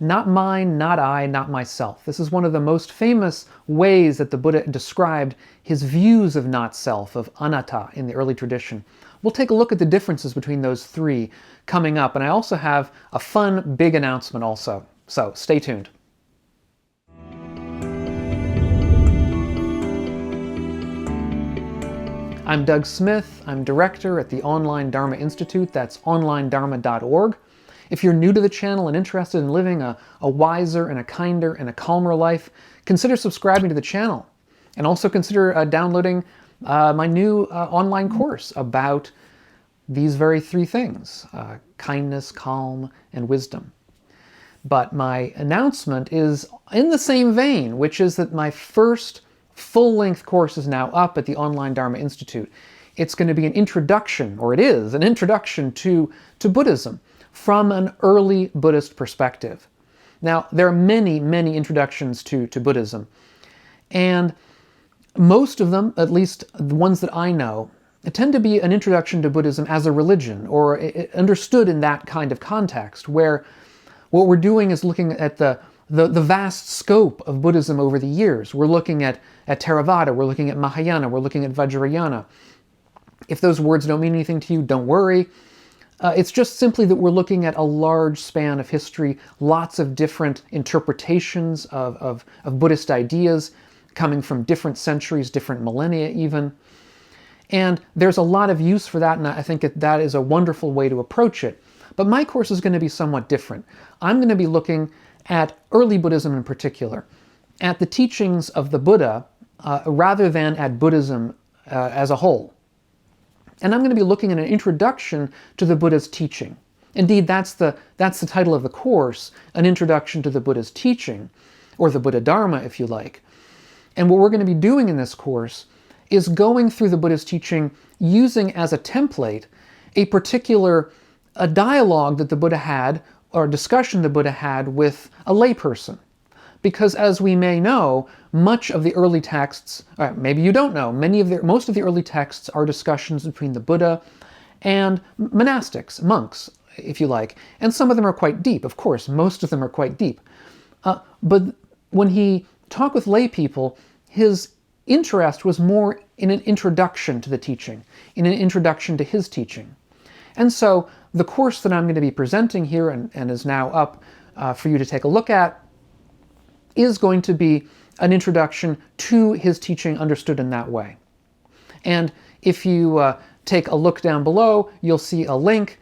not mine, not I, not myself. This is one of the most famous ways that the Buddha described his views of not self, of anatta, in the early tradition. We'll take a look at the differences between those three coming up, and I also have a fun, big announcement also. So stay tuned. I'm Doug Smith. I'm director at the Online Dharma Institute. That's onlinedharma.org. If you're new to the channel and interested in living a wiser and a kinder and a calmer life, consider subscribing to the channel. And also consider downloading my new online course about these very three things, kindness, calm, and wisdom. But my announcement is in the same vein, which is that my first full-length course is now up at the Online Dharma Institute. It's going to be an introduction, or it is, an introduction to Buddhism from an early Buddhist perspective. Now, there are many, many introductions to Buddhism, and most of them, at least the ones that I know, tend to be an introduction to Buddhism as a religion, or understood in that kind of context, where what we're doing is looking at the vast scope of Buddhism over the years. We're looking at Theravada, we're looking at Mahayana, we're looking at Vajrayana. If those words don't mean anything to you, don't worry. It's just simply that we're looking at a large span of history, lots of different interpretations of Buddhist ideas coming from different centuries, different millennia even. And there's a lot of use for that, and I think that is a wonderful way to approach it. But my course is going to be somewhat different. I'm going to be looking at early Buddhism in particular, at the teachings of the Buddha, rather than at Buddhism as a whole. And I'm going to be looking at an introduction to the Buddha's teaching. Indeed, that's the title of the course, An Introduction to the Buddha's Teaching, or the Buddha Dharma, if you like. And what we're going to be doing in this course is going through the Buddha's teaching using as a template a particular dialogue that the Buddha had, or discussion the Buddha had with a layperson. Because as we may know, much of the early texts, maybe you don't know, most of the early texts are discussions between the Buddha and monastics, monks, if you like. And some of them are quite deep, of course, most of them are quite deep. But when he talked with lay people, his interest was more in an introduction to the teaching, in an introduction to his teaching. And so the course that I'm going to be presenting here and is now up for you to take a look at is going to be an introduction to his teaching understood in that way. And if you take a look down below, you'll see a link.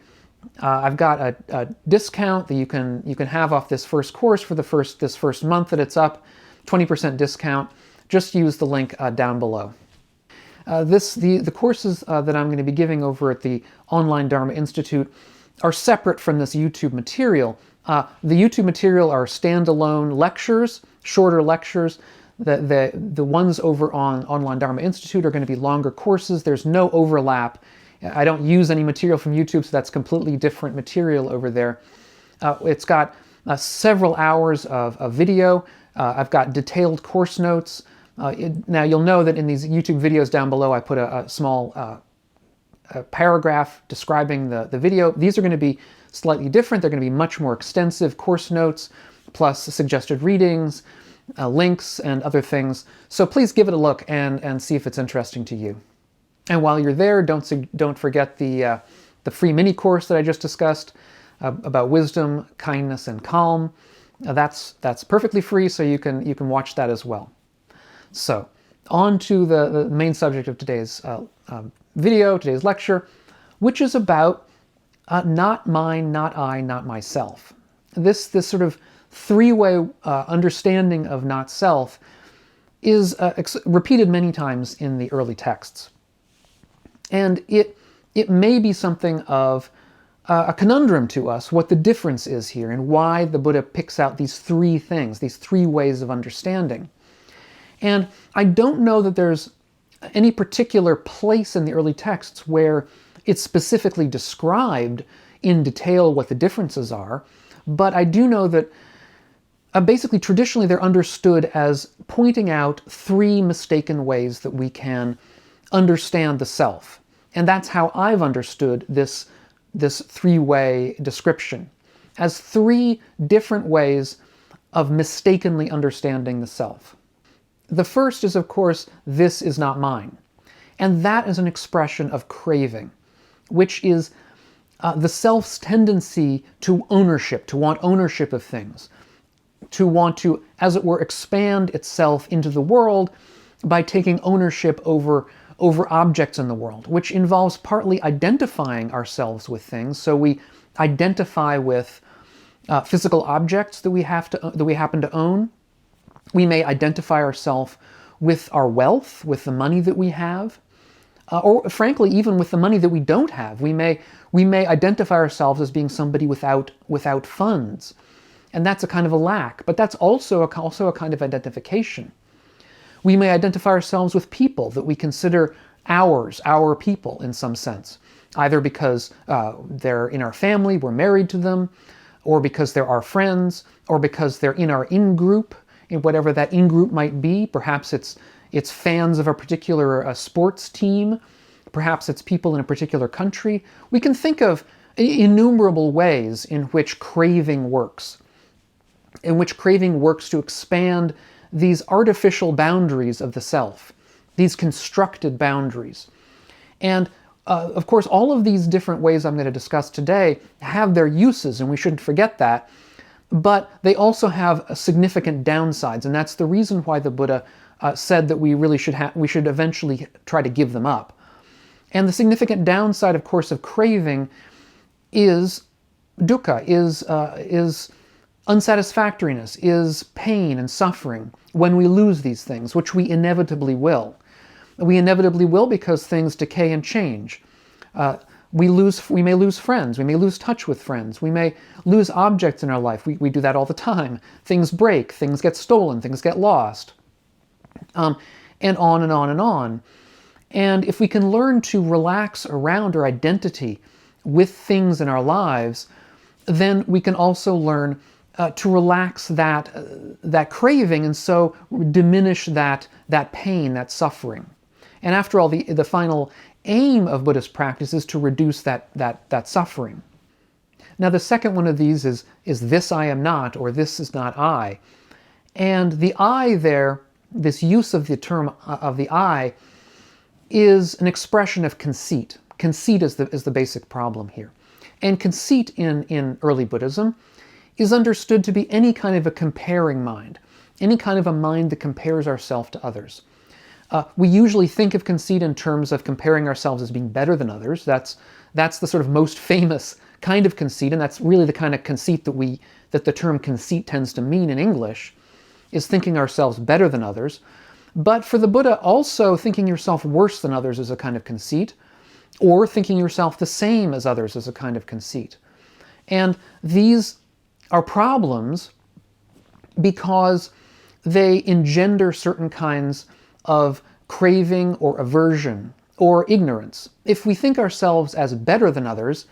I've got a discount that you can have off this first course for this first month that it's up, 20% discount. Just use the link down below. The courses that I'm going to be giving over at the Online Dharma Institute are separate from this YouTube material. The YouTube material are standalone lectures, shorter lectures. The ones over on Online Dharma Institute are going to be longer courses. There's no overlap. I don't use any material from YouTube, so that's completely different material over there. It's got several hours of video. I've got detailed course notes. Now you'll know that in these YouTube videos down below I put a small paragraph describing the video. These are going to be slightly different. They're going to be much more extensive course notes, plus suggested readings, links, and other things. So please give it a look and see if it's interesting to you. And while you're there, don't forget the free mini course that I just discussed about wisdom, kindness, and calm. That's perfectly free, so you can watch that as well. So on to the main subject of today's video, today's lecture, which is about not mine, not I, not myself. This sort of three-way understanding of not self is repeated many times in the early texts. And it may be something of a conundrum to us what the difference is here and why the Buddha picks out these three things, these three ways of understanding. And I don't know that there's any particular place in the early texts where it's specifically described in detail what the differences are, but I do know that basically traditionally they're understood as pointing out three mistaken ways that we can understand the self. And that's how I've understood this three-way description. as three different ways of mistakenly understanding the self. The first is, of course, this is not mine. And that is an expression of craving, which is the self's tendency to ownership, to want ownership of things, to want to, as it were, expand itself into the world by taking ownership over objects in the world, which involves partly identifying ourselves with things. So we identify with physical objects that we happen to own. We may identify ourselves with our wealth, with the money that we have, or frankly, even with the money that we don't have. We may identify ourselves as being somebody without funds, and that's a kind of a lack. But that's also a kind of identification. We may identify ourselves with people that we consider our people in some sense, either because they're in our family, we're married to them, or because they're our friends, or because they're in our in-group, in whatever that in-group might be. Perhaps it's fans of a particular sports team, perhaps it's people in a particular country. We can think of innumerable ways in which craving works, to expand these artificial boundaries of the self, these constructed boundaries. And of course, all of these different ways I'm going to discuss today have their uses, and we shouldn't forget that, but they also have significant downsides, and that's the reason why the Buddha said that we should eventually try to give them up. And the significant downside, of course, of craving is dukkha, is unsatisfactoriness, is pain and suffering when we lose these things, which we inevitably will. We inevitably will because things decay and change. We may lose friends, we may lose touch with friends, we may lose objects in our life. We do that all the time. Things break, things get stolen, things get lost, and on and on and on. And if we can learn to relax around our identity with things in our lives, then we can also learn to relax that craving, and so diminish that pain, that suffering. And after all, the final aim of Buddhist practice is to reduce that suffering. Now, the second one of these is this I am not, or this is not I. And the I there, this use of the term of the I, is an expression of conceit. Conceit is the basic problem here. And conceit in early Buddhism is understood to be any kind of a comparing mind, any kind of a mind that compares ourselves to others. We usually think of conceit in terms of comparing ourselves as being better than others. That's the sort of most famous kind of conceit, and that's really the kind of conceit that the term conceit tends to mean in English, is thinking ourselves better than others. But for the Buddha, also thinking yourself worse than others is a kind of conceit, or thinking yourself the same as others is a kind of conceit. And these are problems because they engender certain kinds of craving or aversion or ignorance. If we think ourselves as better than others,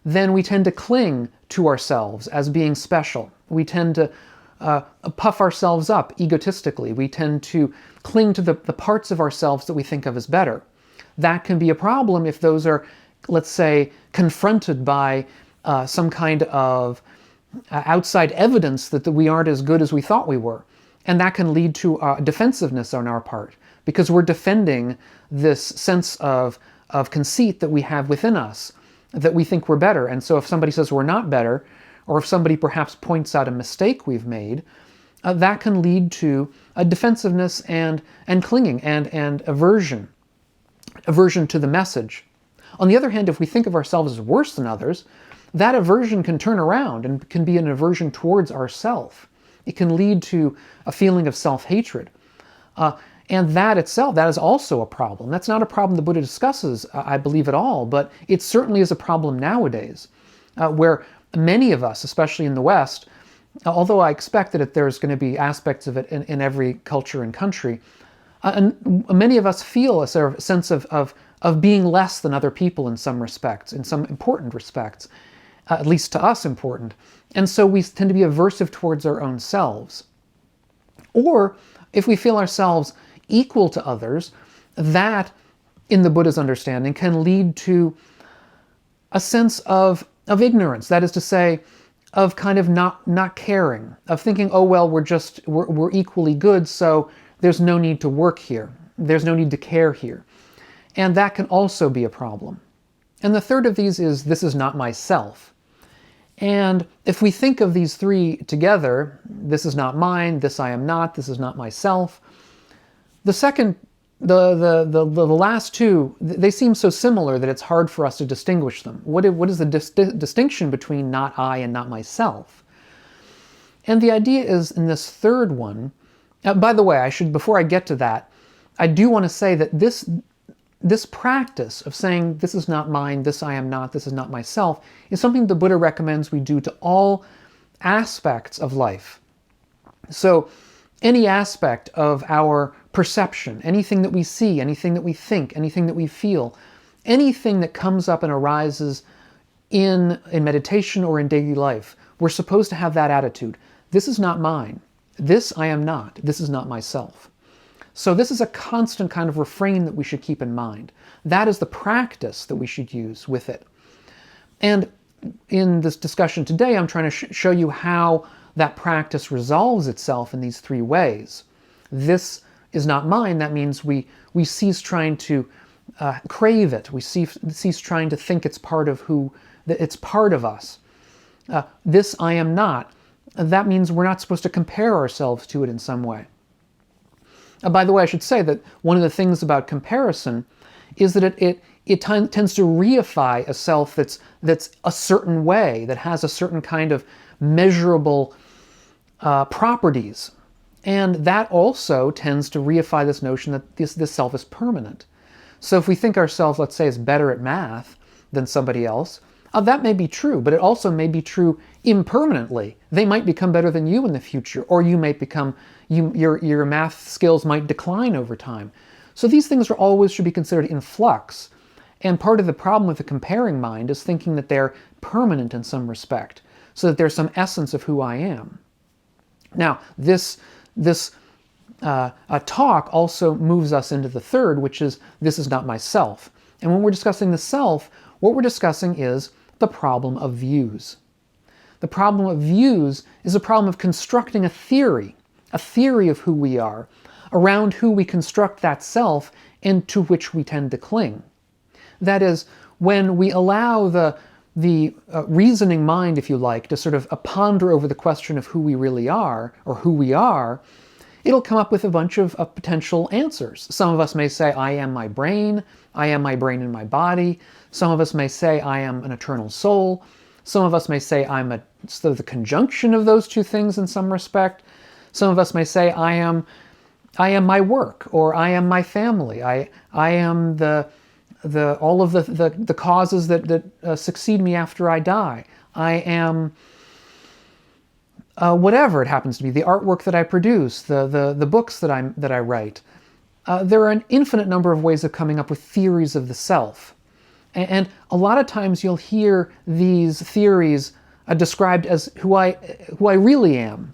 then we tend to cling to ourselves as being special. We tend to puff ourselves up egotistically. We tend to cling to the parts of ourselves that we think of as better. That can be a problem if those are, let's say, confronted by some kind of outside evidence that we aren't as good as we thought we were. And that can lead to defensiveness on our part, because we're defending this sense of conceit that we have within us, that we think we're better. And so if somebody says we're not better, or if somebody perhaps points out a mistake we've made, that can lead to a defensiveness and clinging and aversion to the message. On the other hand, if we think of ourselves as worse than others, that aversion can turn around and can be an aversion towards ourself. It can lead to a feeling of self-hatred. And that itself, that is also a problem. That's not a problem the Buddha discusses, I believe, at all, but it certainly is a problem nowadays, where many of us, especially in the West, although I expect that there's going to be aspects of it in every culture and country, and many of us feel a sort of sense of being less than other people in some respects, in some important respects, at least to us important. And so we tend to be aversive towards our own selves. Or if we feel ourselves equal to others, that, in the Buddha's understanding, can lead to a sense of ignorance. That is to say, of kind of not caring, of thinking, oh well, we're equally good, so there's no need to work here. There's no need to care here. And that can also be a problem. And the third of these is, this is not myself. And if we think of these three together, this is not mine, this I am not, this is not myself, the second, the last two, they seem so similar that it's hard for us to distinguish them. What is the distinction between not I and not myself? And the idea is in this third one, by the way, before I get to that, I do want to say that this practice of saying this is not mine, this I am not, this is not myself, is something the Buddha recommends we do to all aspects of life. So any aspect of our perception, anything that we see, anything that we think, anything that we feel, anything that comes up and arises in meditation or in daily life, we're supposed to have that attitude. This is not mine. This I am not. This is not myself. So this is a constant kind of refrain that we should keep in mind. That is the practice that we should use with it. And in this discussion today, I'm trying to show you how that practice resolves itself in these three ways. This is not mine. That means we cease trying to crave it. We cease trying to think it's part of that it's part of us. This I am not. That means we're not supposed to compare ourselves to it in some way. By the way, I should say that one of the things about comparison is that it tends to reify a self that's a certain way, that has a certain kind of measurable properties. And that also tends to reify this notion that this self is permanent. So if we think ourselves, let's say, as better at math than somebody else, that may be true, but it also may be true impermanently. They might become better than you in the future, or you might become, your math skills might decline over time. So these things should be considered in flux. And part of the problem with the comparing mind is thinking that they're permanent in some respect, so that there's some essence of who I am. Now, this talk also moves us into the third, which is, this is not myself. And when we're discussing the self, what we're discussing is the problem of views. The problem of views is a problem of constructing a theory of who we are, around who we construct that self and to which we tend to cling. That is, when we allow the reasoning mind, if you like, to sort of ponder over the question of who we really are, or who we are, it'll come up with a bunch of potential answers. Some of us may say, I am my brain in my body. Some of us may say, I am an eternal soul. Some of us may say, I'm the conjunction of those two things in some respect. Some of us may say, I am my work, or I am my family. I am all of the causes that succeed me after I die. I am whatever it happens to be, the artwork that I produce, the books that I write. There are an infinite number of ways of coming up with theories of the self. And a lot of times you'll hear these theories described as who I really am,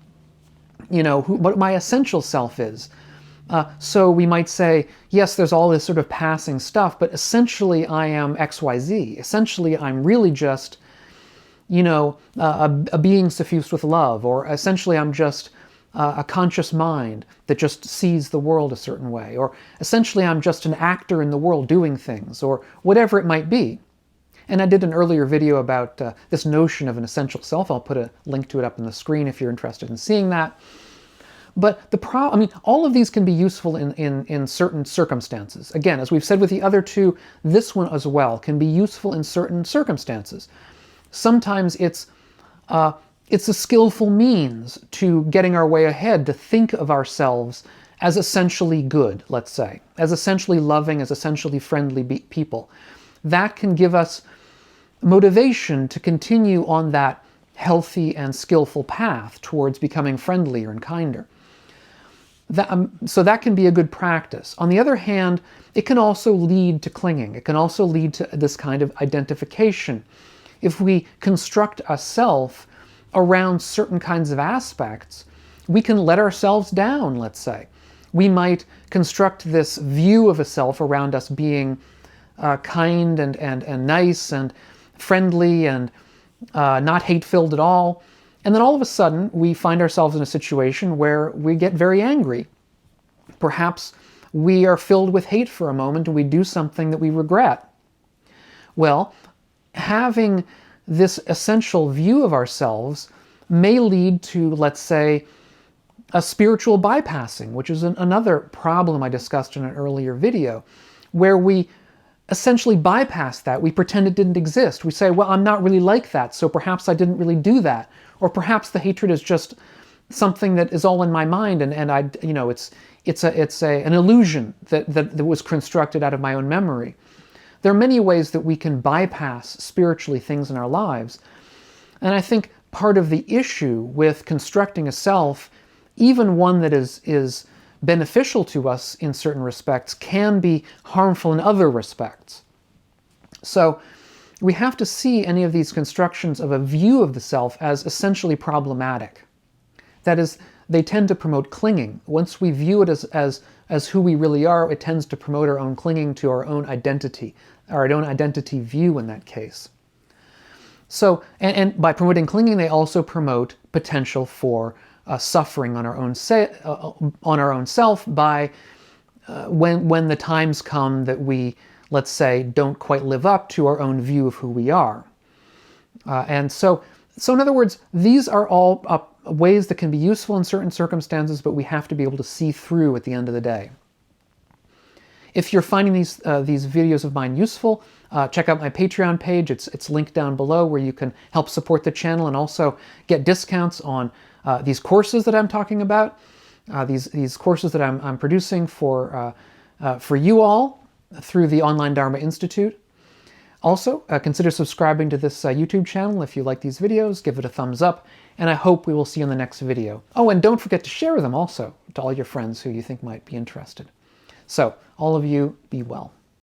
what my essential self is. So we might say, yes, there's all this sort of passing stuff, but essentially I am XYZ. Essentially I'm really just, a being suffused with love, or essentially I'm just a conscious mind that just sees the world a certain way, or essentially I'm just an actor in the world doing things, or whatever it might be. And I did an earlier video about this notion of an essential self. I'll put a link to it up on the screen if you're interested in seeing that. But all of these can be useful in certain circumstances. Again, as we've said with the other two, this one as well can be useful in certain circumstances. Sometimes it's a skillful means to getting our way ahead, to think of ourselves as essentially good, let's say, as essentially loving, as essentially friendly people. That can give us motivation to continue on that healthy and skillful path towards becoming friendlier and kinder. So that can be a good practice. On the other hand, it can also lead to clinging. It can also lead to this kind of identification. If we construct a self around certain kinds of aspects, we can let ourselves down, let's say. We might construct this view of a self around us being kind and nice and friendly and not hate-filled at all. And then all of a sudden, we find ourselves in a situation where we get very angry. Perhaps we are filled with hate for a moment and we do something that we regret. Well, having this essential view of ourselves may lead to, let's say, a spiritual bypassing, which is another problem I discussed in an earlier video, where we essentially bypass that. We pretend it didn't exist. We say, well, I'm not really like that, so perhaps I didn't really do that. Or perhaps the hatred is just something that is all in my mind, and I, you know, it's an illusion that was constructed out of my own memory. There are many ways that we can bypass spiritually things in our lives. And I think part of the issue with constructing a self, even one that is beneficial to us in certain respects, can be harmful in other respects. So we have to see any of these constructions of a view of the self as essentially problematic. That is, they tend to promote clinging. Once we view it as who we really are, it tends to promote our own clinging to our own identity view in that case. So, and by promoting clinging, they also promote potential for suffering on our own self by when the times come that we, let's say, don't quite live up to our own view of who we are. And so in other words, these are all ways that can be useful in certain circumstances, but we have to be able to see through at the end of the day. If you're finding these videos of mine useful, check out my Patreon page. It's linked down below, where you can help support the channel and also get discounts on these courses that I'm talking about, these courses that I'm producing for you all through the Online Dharma Institute. Also, consider subscribing to this YouTube channel if you like these videos. Give it a thumbs up, and I hope we will see you in the next video. Oh, and don't forget to share them also to all your friends who you think might be interested. So, all of you, be well.